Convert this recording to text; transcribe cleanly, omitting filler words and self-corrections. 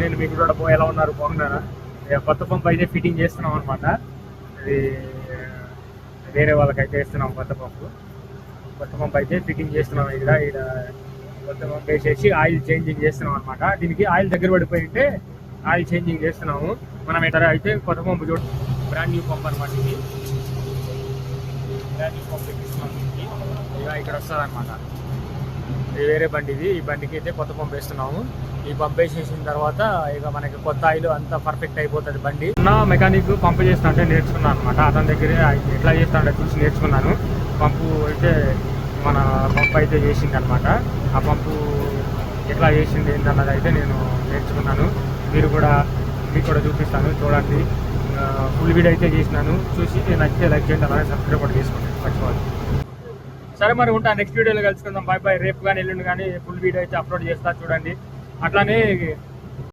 నేను మీకు కూడా ఎలా ఉన్నారు, బాగున్నారా? కొత్త పంపు అయితే ఫిట్టింగ్ చేస్తున్నాం అనమాట. అది వేరే వాళ్ళకైతే ఇస్తున్నాం. కొత్త పంపు అయితే ఫిట్టింగ్ చేస్తున్నాం. ఇక్కడ కొత్త పంపు వేసేసి ఆయిల్ చేంజింగ్ చేస్తున్నాం అనమాట. దీనికి ఆయిల్ దగ్గర పడిపోయి ఉంటే ఆయిల్ చేంజింగ్ చేస్తున్నాము. మనం ఇక్కడ అయితే కొత్త పంపు బ్రాండ్ న్యూ పంప్ అనమాట. ఇది బ్రాండ్ న్యూ పంప్ ఎక్కిస్తున్నాం. ఇక ఇక్కడ వస్తుంది అనమాట. ఇది వేరే బండి. ఈ బండికి అయితే కొత్త పంపు వేస్తున్నాము. ఈ పంప్ వేసేసిన తర్వాత ఇక మనకి కొత్త ఆయిల్ అంతా పర్ఫెక్ట్ అయిపోతుంది బండి. నా మెకానిక్ పంపు చేస్తా అంటే నేర్చుకున్నాను అనమాట. అతని దగ్గరే ఎట్లా చేస్తా అంటే చూసి నేర్చుకున్నాను. పంపు అయితే మన పంపు అయితే చేసింది అనమాట. ఆ పంపు ఎట్లా చేసింది ఏంటన్నది అయితే నేను నేర్చుకున్నాను. మీకు కూడా చూపిస్తాను, చూడండి. ఫుల్ వీడియో అయితే చేసినాను. చూసి నచ్చితే లైక్ చేయండి, అలాగే సబ్స్క్రైబ్ కూడా చేసుకోండి, మర్చిపోవాలి. సరే మరి ఉంటాను. నెక్స్ట్ వీడియోలో కలుసుకుందాం. Bye bye. రేపు కానీ ఎల్లుండి కానీ ఫుల్ వీడియో అయితే అప్లోడ్ చేస్తా, చూడండి. అట్లానే